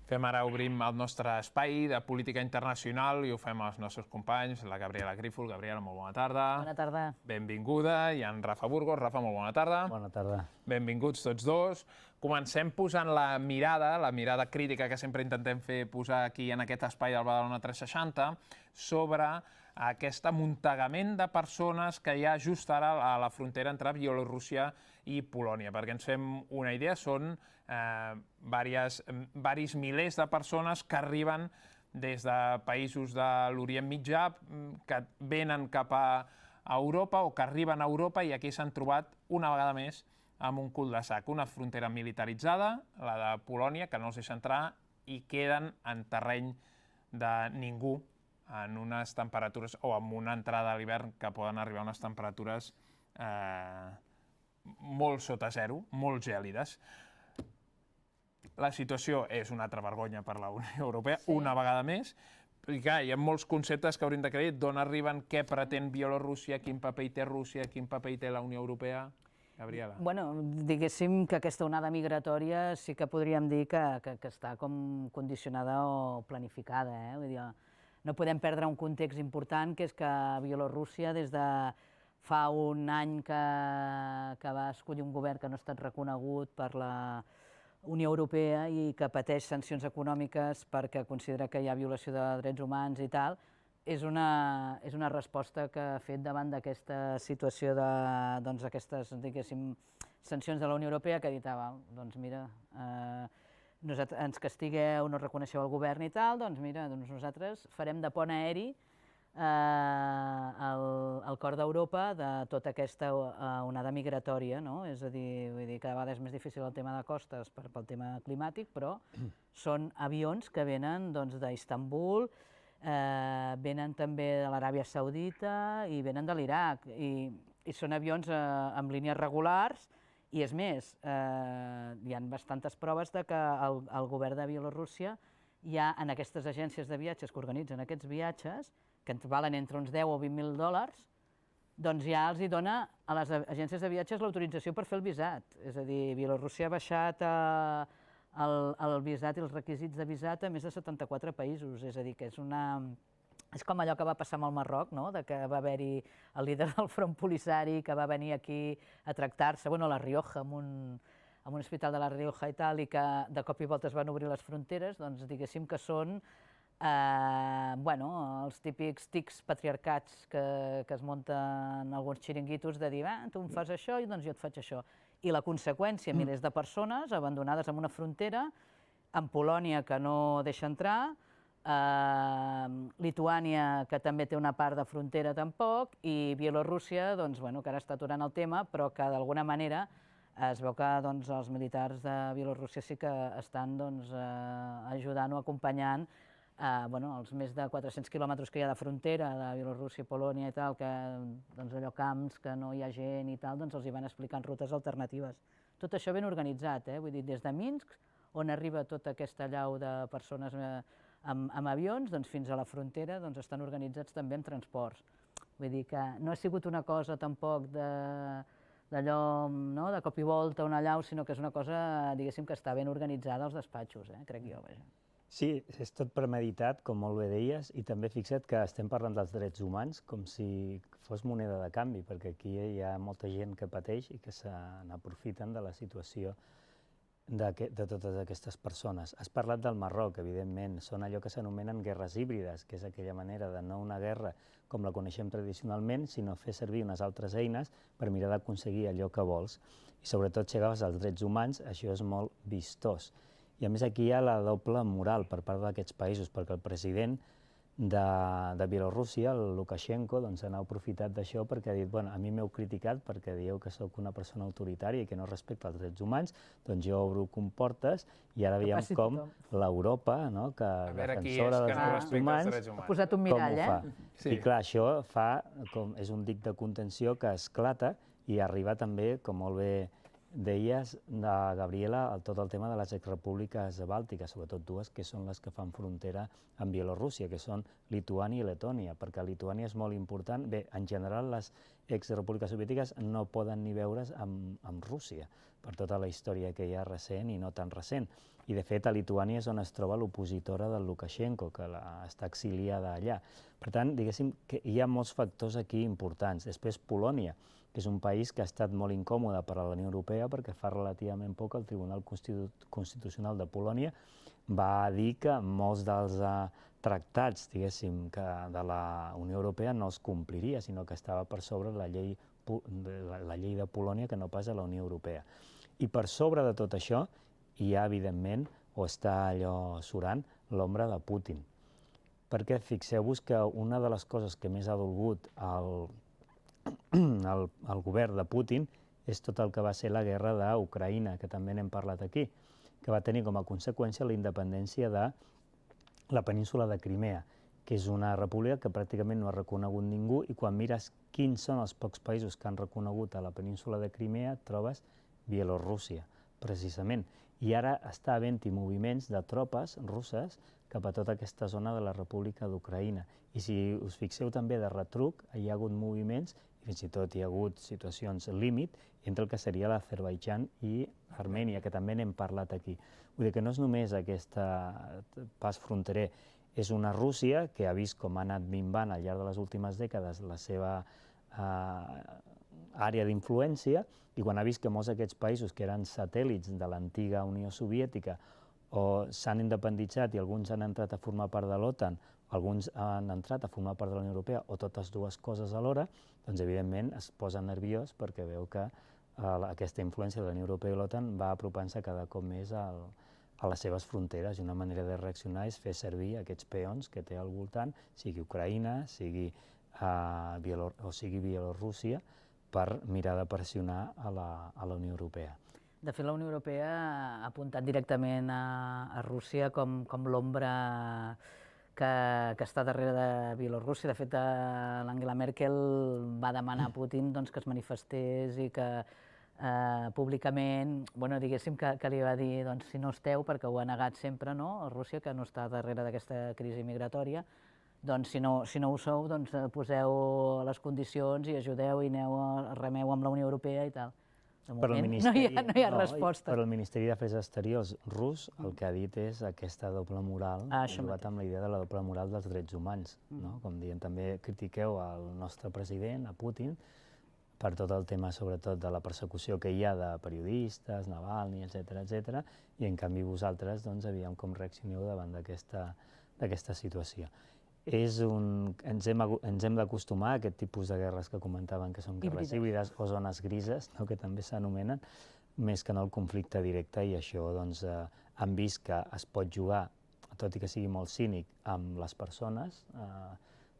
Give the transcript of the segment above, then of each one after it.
Ara obrim el nostre espai de política internacional i ho fem als nostres companys, la Gabriela Grífol. Gabriela, molt bona tarda. Bona tarda. Benvinguda. I en Rafa Burgos. Rafa, molt bona tarda. Bona tarda. Benvinguts tots dos. Comencem posant la mirada crítica que sempre intentem fer posar aquí en aquest espai del Badalona 360 sobre aquest amuntegament de persones que hi ha just ara a la frontera entre Bielorússia i Polònia. Perquè ens fem una idea, són varis milers de persones que arriben des de països de l'Orient Mitjà, que venen cap a Europa o que arriben a Europa i aquí s'han trobat una vegada més amb un cul de sac. Una frontera militaritzada, la de Polònia, que no els deixa entrar i queden en terreny de ningú, en unes temperatures, o amb una entrada a l'hivern que poden arribar a unes temperatures molt sota zero, molt gèlides. La situació és una altra vergonya per la Unió Europea, una vegada més. I clar, hi ha molts conceptes que hauríem de creure, d'on arriben, què pretén Bielorússia, quin paper hi té Rússia, quin paper hi té la Unió Europea. Gabriela. Bueno, diguéssim que aquesta onada migratòria sí que podríem dir que està com condicionada o planificada. Vull dir, no podem perdre un context important, que és que Bielorússia, des de fa un any que va escollir un govern que no ha estat reconegut per la Unió Europea i que pateix sancions econòmiques perquè considera que hi ha violació de drets humans i tal, és una resposta que ha fet davant d'aquesta situació d'aquestes, diguéssim, sancions de la Unió Europea, que ha dit, doncs mira, ens castigueu, no reconeixeu el govern i tal, doncs mira, nosaltres farem de pont aeri al cor d'Europa de tota aquesta onada migratòria, no? És a dir, cada vegada és més difícil el tema de costes pel tema climàtic, però són avions que venen d'Istanbul, venen també de l'Aràbia Saudita i venen de l'Iraq, i són avions amb línies regulars, i és més, hi ha bastantes proves que el govern de Bielorússia ja en aquestes agències de viatges que organitzen aquests viatges, que ens valen entre uns 10 o 20.000 dòlars, doncs ja els dona a les agències de viatges l'autorització per fer el visat. És a dir, Bielorússia ha baixat el visat i els requisits de visat a més de 74 països, és a dir, que és com allò que va passar amb el Marroc, que va haver-hi el líder del Front Polisari que va venir aquí a tractar-se, a La Rioja, en un hospital de La Rioja i tal, i que de cop i volta es van obrir les fronteres, doncs diguéssim que són els típics tics patriarcats que es munten alguns xiringuitos de dir, tu em fas això i doncs jo et faig això. I la conseqüència, milers de persones abandonades en una frontera, en Polònia, que no deixa entrar, Lituània, que també té una part de frontera tampoc, i Bielorússia, que ara està aturant el tema, però que d'alguna manera es veu que els militars de Bielorússia sí que estan ajudant o acompanyant els més de 400 quilòmetres que hi ha de frontera de Bielorússia i Polònia i tal, que allò camps, que no hi ha gent i tal, els hi van explicant rutes alternatives. Tot això ben organitzat, vull dir, des de Minsk, on arriba tota aquesta allau de persones amb avions, fins a la frontera estan organitzats també amb transports. Vull dir que no ha sigut una cosa tampoc d'allò, de cop i volta, una allau, sinó que és una cosa, diguéssim, que està ben organitzada als despatxos, crec jo, vaja. Sí, és tot premeditat, com molt bé deies, i també fixa't que estem parlant dels drets humans com si fos moneda de canvi, perquè aquí hi ha molta gent que pateix i que se n'aprofiten de la situació de totes aquestes persones. Has parlat del Marroc, evidentment, són allò que s'anomenen guerres híbrides, que és aquella manera de no una guerra com la coneixem tradicionalment, sinó fer servir unes altres eines per mirar d'aconseguir allò que vols. I sobretot, si agafes els drets humans, això és molt vistós. I a més aquí hi ha la doble moral per part d'aquests països, perquè el president de Bielorússia, el Lukashenko, n'ha aprofitat d'això perquè ha dit, a mi m'heu criticat perquè dieu que sóc una persona autoritària i que no respecta els drets humans, doncs jo obro comportes i ara veiem com l'Europa, que defensora dels drets humans, ha posat un mirall, I clar, això és un dic de contenció que esclata i arriba també, com molt bé deies, Gabriela, tot el tema de les exrepúbliques bàltiques, sobretot dues que són les que fan frontera amb Bielorússia, que són Lituània i Letònia, perquè Lituània és molt important. Bé, en general, les exrepúbliques soviètiques no poden ni veure's amb Rússia, per tota la història que hi ha recent i no tan recent. I, de fet, a Lituània és on es troba l'opositora del Lukashenko, que està exiliada allà. Per tant, diguéssim que hi ha molts factors aquí importants. Després, Polònia, que és un país que ha estat molt incòmode per a la Unió Europea perquè fa relativament poc el Tribunal Constitucional de Polònia va dir que molts dels tractats, diguéssim, de la Unió Europea no es compliria, sinó que estava per sobre la llei de Polònia que no pas a la Unió Europea. I per sobre de tot això hi ha, evidentment, o està allò surant, l'ombra de Putin. Perquè fixeu-vos que una de les coses que més ha dolgut el govern de Putin és tot el que va ser la guerra d'Ucraïna, que també n'hem parlat aquí, que va tenir com a conseqüència la independència de la península de Crimea, que és una república que pràcticament no ha reconegut ningú, i quan mires quins són els pocs països que han reconegut a la península de Crimea, trobes Bielorússia, precisament. I ara està havent-hi moviments de tropes russes cap a tota aquesta zona de la República d'Ucraïna. I si us fixeu també de retruc, hi ha hagut moviments, i fins i tot hi ha hagut situacions límit, entre el que seria l'Azerbaidjan i Armènia, que també n'hem parlat aquí. Vull dir que no és només aquest pas fronterer, és una Rússia que ha vist com ha anat minvant al llarg de les últimes dècades la seva àrea d'influència, i quan ha vist que molts d'aquests països que eren satèl·lits de l'antiga Unió Soviètica o s'han independitzat i alguns han entrat a formar part de l'OTAN, alguns han entrat a formar part de la Unió Europea o totes dues coses alhora, doncs evidentment es posa nerviós perquè veu que aquesta influència de la Unió Europea i l'OTAN va apropant-se cada cop més a les seves fronteres, i una manera de reaccionar és fer servir aquests peons que té al voltant, sigui Ucraïna, sigui Bielorússia, per mirar de pressionar a la Unió Europea. De fet, la Unió Europea ha apuntat directament a Rússia com l'ombra que està darrere de Bielorússia. De fet, l'Angela Merkel va demanar a Putin que es manifestés i que públicament, diguéssim que li va dir, si no esteu, perquè ho ha negat sempre, a Rússia, que no està darrere d'aquesta crisi migratòria, si no ho sou, poseu les condicions i ajudeu i remeu amb la Unió Europea i tal. De moment no hi ha resposta. Però el Ministeri d'Afers Exteriors rus el que ha dit és aquesta doble moral, jugat amb la idea de la doble moral dels drets humans. Com dient, també critiqueu el nostre president, a Putin, per tot el tema, sobretot, de la persecució que hi ha de periodistes, Navalny, etc., i en canvi vosaltres, aviam com reaccioneu davant d'aquesta situació. Ens hem d'acostumar a aquest tipus de guerres que comentaven, que són guerres híbrides o zones grises, que també s'anomenen, més que no el conflicte directe, i això han vist que es pot jugar, tot i que sigui molt cínic, amb les persones,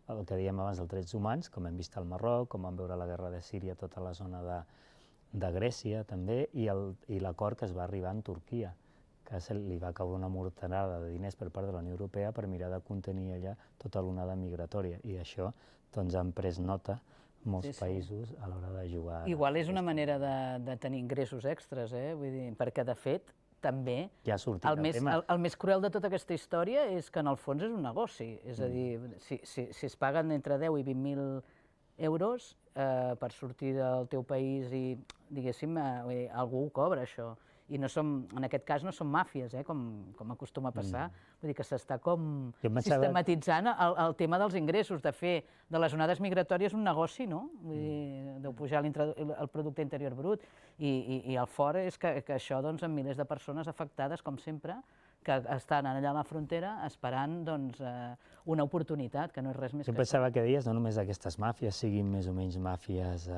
el que dèiem abans dels drets humans, com hem vist al Marroc, com vam veure la guerra de Síria, tota la zona de Grècia també, i l'acord que es va arribar en Turquia, que li va caure una morterada de diners per part de la Unió Europea per mirar de contenir allà tota l'onada migratòria. I d'això han pres nota molts països a l'hora de jugar. Igual és una manera de tenir ingressos extras, perquè de fet també el més cruel de tota aquesta història és que en el fons és un negoci. És a dir, si es paguen entre 10 i 20.000 euros per sortir del teu país i, diguéssim, algú ho cobra, això. I en aquest cas no són màfies, com acostuma a passar. Vull dir que s'està com sistematitzant el tema dels ingressos, de fer de les onades migratòries un negoci, no? Vull dir, de pujar el producte interior brut. I el fort és que això, amb milers de persones afectades, com sempre, que estan allà a la frontera esperant una oportunitat, que no és res més que això. Jo pensava que deies no només aquestes màfies siguin més o menys màfies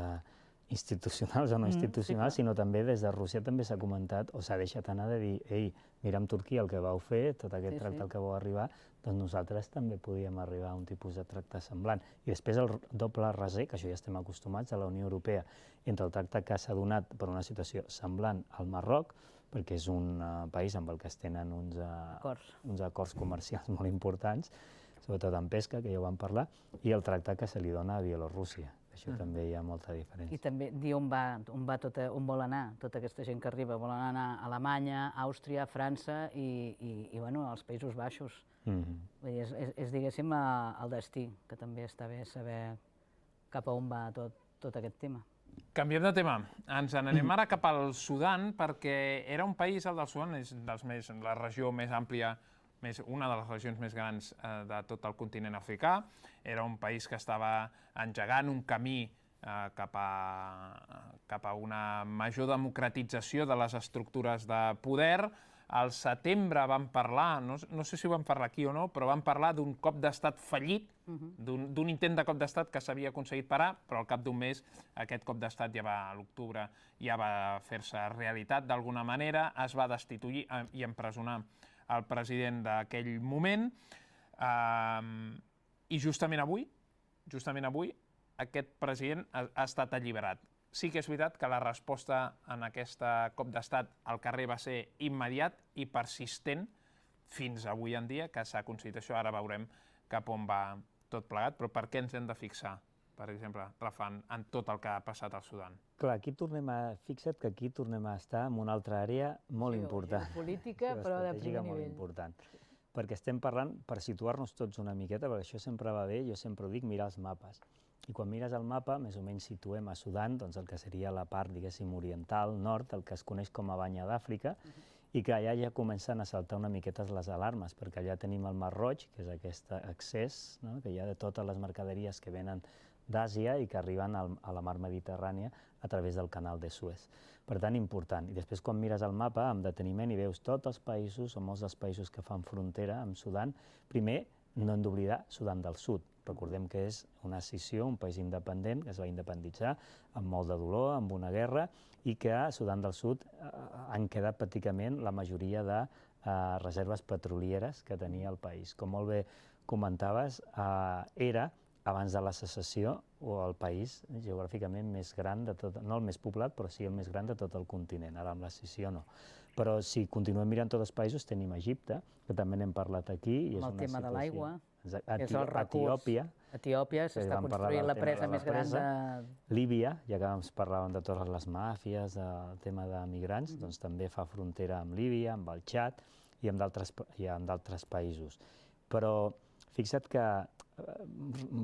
institucionals o no institucionals, sinó també des de Rússia també s'ha comentat o s'ha deixat anar de dir, ei, mira amb Turquia el que vau fer, tot aquest tracte al que vau arribar, doncs nosaltres també podíem arribar a un tipus de tracte semblant. I després el doble raser, que això ja estem acostumats a la Unió Europea, entre el tracte que s'ha donat per una situació semblant al Marroc, perquè és un país amb el que es tenen uns acords comercials molt importants, sobretot en pesca, que ja ho vam parlar, i el tracte que se li dona a Bielorússia. Això també hi ha molta diferència. I també dir on vol anar tota aquesta gent que arriba. Volen anar a Alemanya, Àustria, França i als Països Baixos. És, diguéssim, el destí, que també està bé saber cap a on va tot aquest tema. Canviem de tema. Ens n'anem ara cap al Sudan, perquè era un país, el del Sudan, és la regió més àmplia, una de les regions més grans de tot el continent africà. Era un país que estava engegant un camí cap a una major democratització de les estructures de poder. Al setembre vam parlar, no sé si ho vam parlar aquí o no, però vam parlar d'un cop d'estat fallit, d'un intent de cop d'estat que s'havia aconseguit parar, però al cap d'un mes aquest cop d'estat a l'octubre ja va fer-se realitat d'alguna manera, es va destituir i empresonar el president d'aquell moment, i justament avui aquest president ha estat alliberat. Sí que és veritat que la resposta en aquest cop d'estat al carrer va ser immediat i persistent fins avui en dia, que s'ha aconseguit això. Ara veurem cap on va tot plegat, però per què ens hem de fixar, per exemple, Rafa, en tot el que ha passat al Sudan? Clar, fixa't que aquí tornem a estar en una altra àrea molt important. Política, però de primer nivell. Molt important. Perquè estem parlant, per situar-nos tots una miqueta, perquè això sempre va bé, jo sempre ho dic, mirar els mapes. I quan mires el mapa, més o menys situem a Sudan, doncs el que seria la part, diguéssim, oriental, nord, el que es coneix com a Banya d'Àfrica, i que allà ja comencen a saltar una miqueta les alarmes, perquè allà tenim el Mar Roig, que és aquest accés que hi ha de totes les mercaderies que venen d'Àsia i que arriben a la mar Mediterrània a través del canal de Suez. Per tant, important. I després, quan mires el mapa amb deteniment i veus tots els països, o molts dels països que fan frontera amb Sudan, primer, no hem d'oblidar Sudan del Sud. Recordem que és una escissió, un país independent que es va independitzar amb molt de dolor, amb una guerra, i que a Sudan del Sud han quedat pràcticament la majoria de reserves petrolieres que tenia el país. Com molt bé comentaves, era, abans de la secessió, el país geogràficament més gran de tot, no el més poblat, però sí el més gran de tot el continent. Ara amb la secessió no. Però si continuem mirant tots els països, tenim Egipte, que també n'hem parlat aquí. Amb el tema de l'aigua, que és el recurs. Etiòpia, s'està construint la presa més gran de... Líbia, ja que ens parlàvem de totes les màfies, del tema de migrants, doncs també fa frontera amb Líbia, amb el Txad i amb d'altres països. Però fixa't que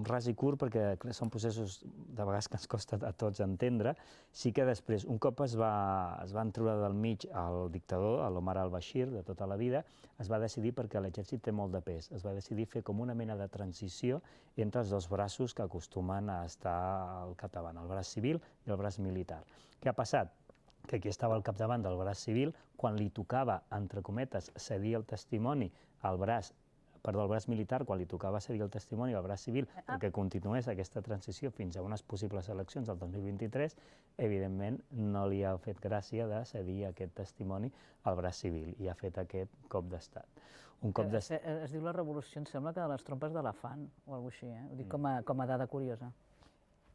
ras i curt, perquè són processos de vegades que ens costa a tots entendre, sí que després, un cop es van treure del mig el dictador, l'Omar al-Bashir, de tota la vida, es va decidir, perquè l'exèrcit té molt de pes, es va decidir fer com una mena de transició entre els dos braços que acostumen a estar al capdavant, el braç civil i el braç militar. Què ha passat? Que aquí estava al capdavant del braç civil, quan li tocava, entre cometes, cedir el testimoni al braç militar, quan li tocava cedir el testimoni al braç civil perquè continués aquesta transició fins a unes possibles eleccions del 2023, evidentment no li ha fet gràcia de cedir aquest testimoni al braç civil i ha fet aquest cop d'estat. Es diu la revolució, em sembla que de les trompes d'elefant o alguna cosa així, ho dic com a dada curiosa.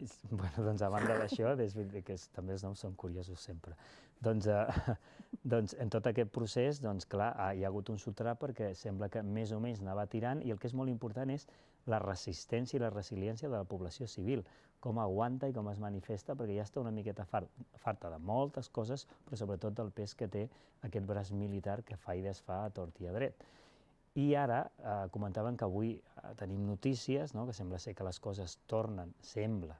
Doncs a banda d'això, que també els noms són curiosos sempre. Doncs en tot aquest procés, clar, hi ha hagut un sotrà perquè sembla que més o menys anava tirant, i el que és molt important és la resistència i la resiliència de la població civil, com aguanta i com es manifesta, perquè ja està una miqueta farta de moltes coses, però sobretot del pes que té aquest braç militar que fa i desfà a tort i a dret. I ara comentaven que avui tenim notícies, que sembla ser que les coses tornen, sembla,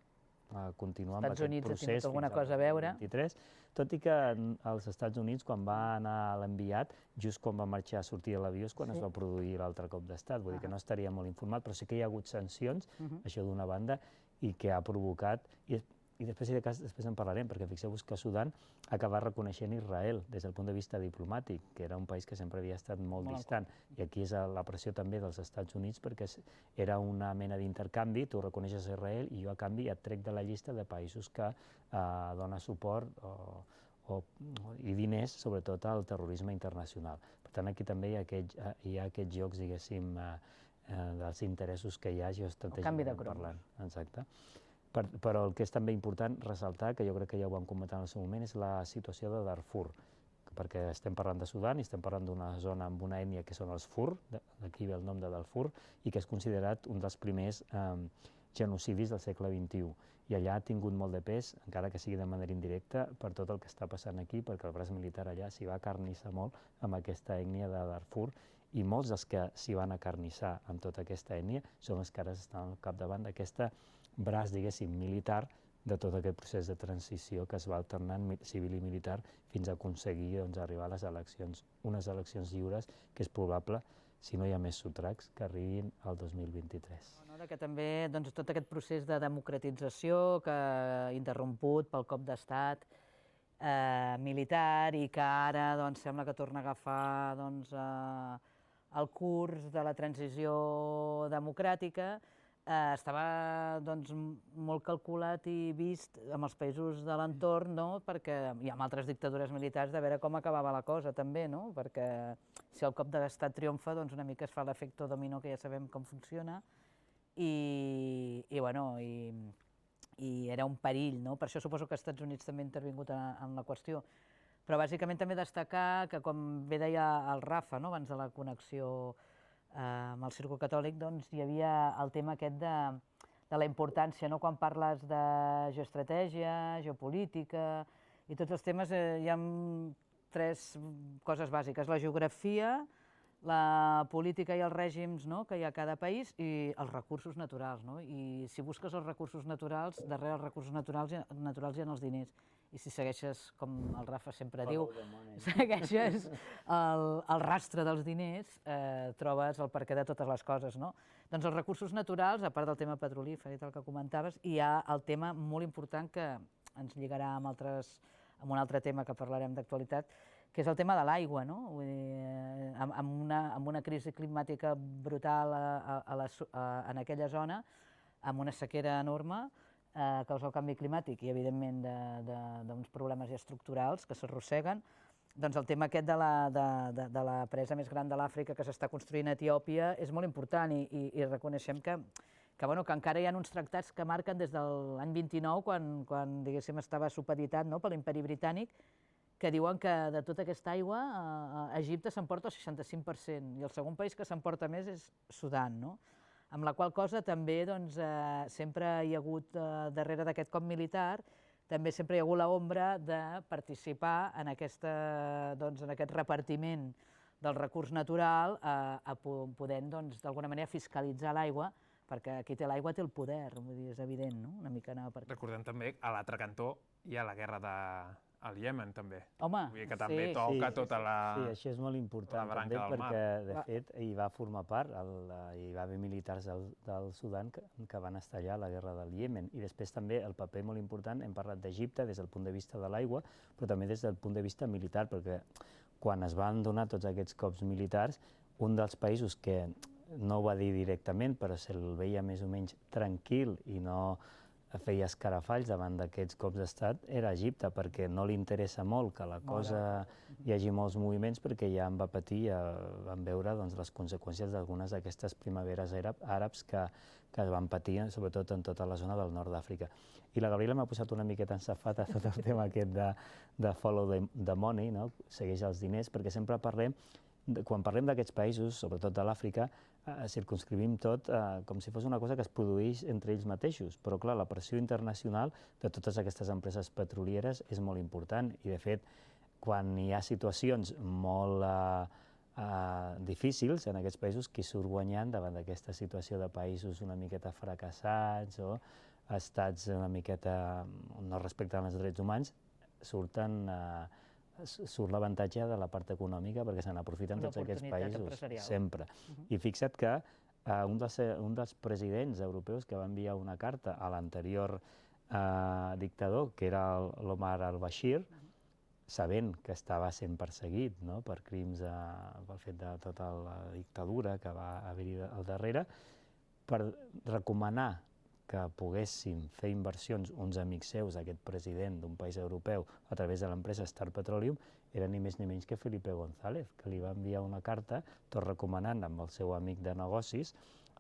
a continuar amb aquest procés fins al 2023, tot i que als Estats Units, quan va anar a l'enviat, just quan va marxar a sortir de l'avió és quan es va produir l'altre cop d'estat, vull dir que no estaria molt informat, però sí que hi ha hagut sancions, això d'una banda, i que ha provocat, i després en parlarem, perquè fixeu-vos que Sudan ha acabat reconeixent Israel des del punt de vista diplomàtic, que era un país que sempre havia estat molt distant, i aquí és la pressió també dels Estats Units, perquè era una mena d'intercanvi, tu reconeixes Israel i jo a canvi et trec de la llista de països que dona suport i diners, sobretot al terrorisme internacional. Per tant, aquí també hi ha aquests jocs, diguéssim, dels interessos que hi ha geoestratègicament parlant. Exacte. Però el que és també important ressaltar, que jo crec que ja ho vam comentar en el seu moment, és la situació de Darfur, perquè estem parlant de Sudan i estem parlant d'una zona amb una ètnia que són els Fur, d'aquí ve el nom de Darfur, i que és considerat un dels primers genocidis del segle XXI. I allà ha tingut molt de pes, encara que sigui de manera indirecta, per tot el que està passant aquí, perquè el braç militar allà s'hi va acarnissar molt amb aquesta ètnia de Darfur, i molts dels que s'hi van acarnissar amb tota aquesta ètnia són els que ara estan al capdavant d'aquesta braç, diguéssim, militar de tot aquest procés de transició que es va alternant civil i militar fins a aconseguir arribar a les eleccions, unes eleccions lliures que és probable, si no hi ha més sotracs, que arribin al 2023. Que també tot aquest procés de democratització que interromput pel cop d'estat militar i que ara sembla que torna a agafar el curs de la transició democràtica, estava molt calculat i vist amb els països de l'entorn, perquè hi ha altres dictadures militars, de veure com acabava la cosa també, perquè si el cop d'estat triomfa, una mica es fa l'efecte dominó que ja sabem com funciona, i era un perill, per això suposo que els Estats Units també ha intervingut en la qüestió. Però bàsicament també destacar que, com bé deia el Rafa, abans de la connexió amb el Círcul Catòlic, hi havia el tema aquest de la importància, quan parles de geoestratègia, geopolítica i tots els temes, hi ha tres coses bàsiques: la geografia, la política i els règims que hi ha a cada país i els recursos naturals. I si busques els recursos naturals, darrere els recursos naturals hi ha els diners. I si segueixes, com el Rafa sempre diu, segueixes el rastre dels diners, trobes el perquè de totes les coses. Doncs els recursos naturals, a part del tema petrolífer i tal que comentaves, hi ha el tema molt important que ens lligarà amb un altre tema que parlarem d'actualitat, que és el tema de l'aigua. Amb una crisi climàtica brutal en aquella zona, amb una sequera enorme a causa del canvi climàtic i, evidentment, d'uns problemes estructurals que s'arrosseguen, doncs el tema aquest de la presa més gran de l'Àfrica que s'està construint a Etiòpia és molt important i reconeixem que encara hi ha uns tractats que marquen des de l'any 29, quan diguéssim estava supeditat per l'imperi britànic, que diuen que de tota aquesta aigua Egipte s'emporta el 65% i el segon país que s'emporta més és Sudan, amb la qual cosa també sempre hi ha hagut, darrere d'aquest cop militar, també sempre hi ha hagut l'ombra de participar en aquest repartiment del recurs natural, podent d'alguna manera fiscalitzar l'aigua, perquè qui té l'aigua té el poder, és evident, una mica anava per aquí. Recordem també, a l'altre cantó hi ha la guerra al Iemen, també. Home, vull dir que també toca tota la Sí, això és molt important també, perquè, de fet, hi va formar part, hi va haver militars del Sudan que van estar allà a la guerra del Iemen. I després també el paper molt important, hem parlat d'Egipte des del punt de vista de l'aigua, però també des del punt de vista militar, perquè quan es van donar tots aquests cops militars, un dels països que no ho va dir directament, però se'l veia més o menys tranquil i no feia escarafalls davant d'aquests cops d'estat, era Egipte, perquè no li interessa molt que la cosa hi hagi molts moviments, perquè ja en va patir, van veure les conseqüències d'algunes d'aquestes primaveres àrabs que es van patir, sobretot en tota la zona del nord d'Àfrica. I la Gabriela m'ha posat una miqueta en safata tot el tema aquest de follow the money, segueix els diners, perquè sempre parlem, quan parlem d'aquests països, sobretot de l'Àfrica, circumscrivim tot com si fos una cosa que es produeix entre ells mateixos. Però, clar, la pressió internacional de totes aquestes empreses petrolieres és molt important i, de fet, quan hi ha situacions molt difícils en aquests països, qui surt guanyant davant d'aquesta situació de països una miqueta fracassats o estats una miqueta no respecten els drets humans, surt l'avantatge de la part econòmica perquè se n'aprofiten tots aquests països, sempre. I fixa't que un dels presidents europeus que va enviar una carta a l'anterior dictador, que era l'Omar al-Bashir, sabent que estava sent perseguit per crims pel fet de tota la dictadura que va haver-hi al darrere, per recomanar que poguessin fer inversions uns amics seus, aquest president d'un país europeu, a través de l'empresa Star Petroleum, era ni més ni menys que Felipe González, que li va enviar una carta, tot recomanant amb el seu amic de negocis,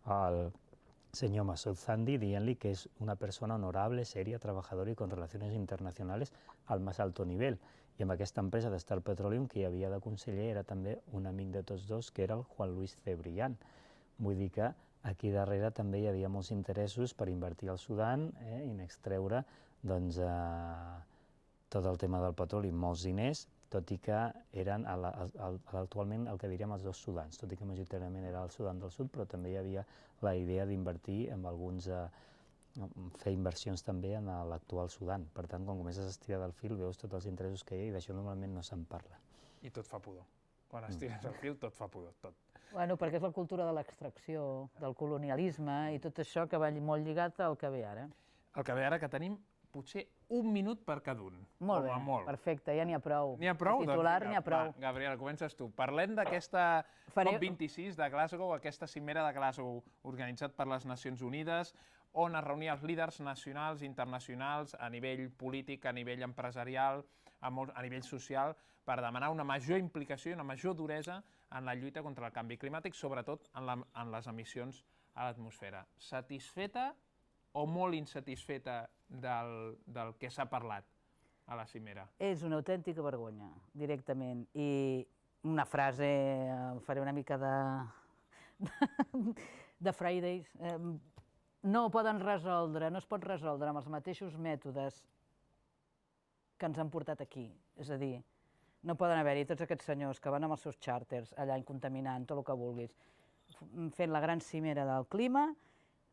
al senyor Masoud Zandi, dient-li que és una persona honorable, seria, trabajadora i con relaciones internacionales al más alto nivel. I amb aquesta empresa de Star Petroleum, que hi havia de conseller, era també un amic de tots dos, que era el Juan Luis Cebrián. Vull dir que aquí darrere també hi havia molts interessos per invertir al Sudan i n'extreure tot el tema del petroli, molts diners, tot i que eren actualment el que diríem els dos Sudans, tot i que majoritàriament era el Sudan del Sud, però també hi havia la idea d'invertir en alguns fer inversions també en l'actual Sudan. Per tant, quan comences a estirar del fil, veus tots els interessos que hi ha i d'això normalment no se'n parla. I tot fa pudor. Quan estires el fil, tot fa pudor, tot. Bueno, perquè és la cultura de l'extracció, del colonialisme i tot això que va molt lligat al que ve ara. El que ve ara que tenim potser un minut per cada un. Molt bé, perfecte, ja n'hi ha prou. N'hi ha prou? Titular, n'hi ha prou. Va, Gabriela, comences tu. Parlem d'aquesta COP26 de Glasgow, aquesta cimera de Glasgow organitzat per les Nacions Unides, on es reunia els líders nacionals i internacionals a nivell polític, a nivell empresarial, a nivell social, per demanar una major implicació i una major duresa en la lluita contra el canvi climàtic, sobretot en les emissions a l'atmosfera. Satisfeta o molt insatisfeta del que s'ha parlat a la cimera? És una autèntica vergonya, directament. I una frase, faré una mica de Fridays, no poden resoldre, no es pot resoldre amb els mateixos mètodes que ens han portat aquí. És a dir, no poden haver-hi tots aquests senyors que van amb els seus xàrters allà contaminant tot el que vulguis, fent la gran cimera del clima,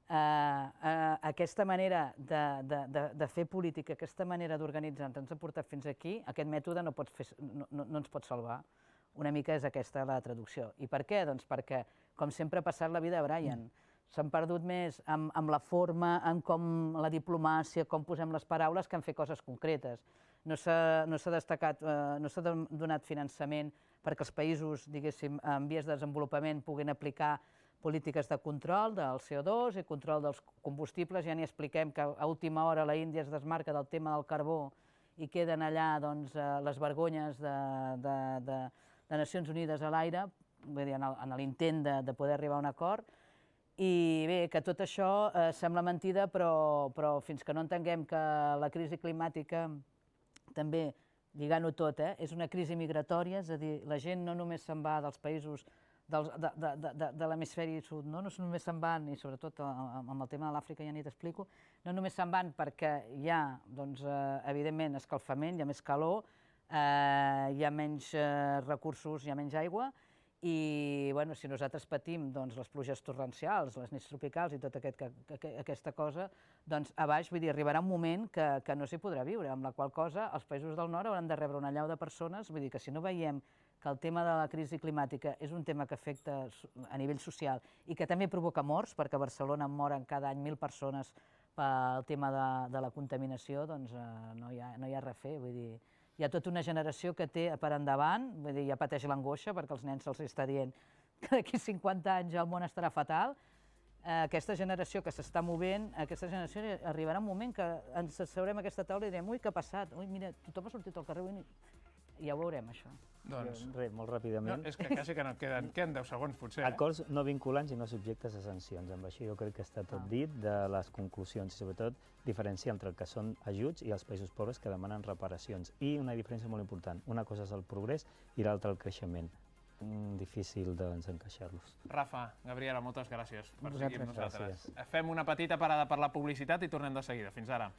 aquesta manera de fer política, aquesta manera d'organitzar ens ha portat fins aquí, aquest mètode no ens pot salvar. Una mica és aquesta la traducció. I per què? Doncs perquè, com sempre ha passat la vida a Brian, s'han perdut més amb la forma, en com la diplomàcia, com posem les paraules, que en fer coses concretes. No s'ha destacat, no s'ha donat finançament perquè els països, diguéssim, en vies de desenvolupament puguin aplicar polítiques de control del CO2 i control dels combustibles. Ja n'hi expliquem que a última hora la Índia es desmarca del tema del carbó i queden allà les vergonyes de Nacions Unides a l'aire, en l'intent de poder arribar a un acord. I bé, que tot això sembla mentida, però fins que no entenguem que la crisi climàtica, també lligant-ho tot, és una crisi migratòria, és a dir, la gent no només se'n va dels països de l'hemisferi sud, no només se'n van, i sobretot amb el tema de l'Àfrica ja n'hi t'explico, no només se'n van perquè hi ha, evidentment, escalfament, hi ha més calor, hi ha menys recursos, hi ha menys aigua, i si nosaltres patim les pluges torrencials, les nits tropicals i tota aquesta cosa, doncs a baix, vull dir, arribarà un moment que no s'hi podrà viure, amb la qual cosa els països del nord hauran de rebre una allau de persones, vull dir que si no veiem que el tema de la crisi climàtica és un tema que afecta a nivell social i que també provoca morts, perquè a Barcelona moren cada any 1.000 persones pel tema de la contaminació, doncs no hi ha res a fer, vull dir, hi ha tota una generació que té per endavant, vull dir, ja pateix l'angoixa perquè els nens se'ls està dient que d'aquí 50 anys el món estarà fatal. Aquesta generació que s'està movent, aquesta generació arribarà un moment que ens asseurem a aquesta taula i direm, ui, què ha passat? Ui, mira, tothom ha sortit al carrer, i ja ho veurem, això. Doncs, res, molt ràpidament. És que quasi que no queden 10 segons, potser. Acords no vinculants i no subjectes a sancions. Amb això jo crec que està tot dit de les conclusions i sobretot diferenciar entre el que són ajuts i els països pobres que demanen reparacions. I una diferència molt important, una cosa és el progrés i l'altra el creixement. Difícil encaixar-los. Rafa, Gabriela, moltes gràcies per seguir amb nosaltres. Fem una petita parada per la publicitat i tornem de seguida. Fins ara.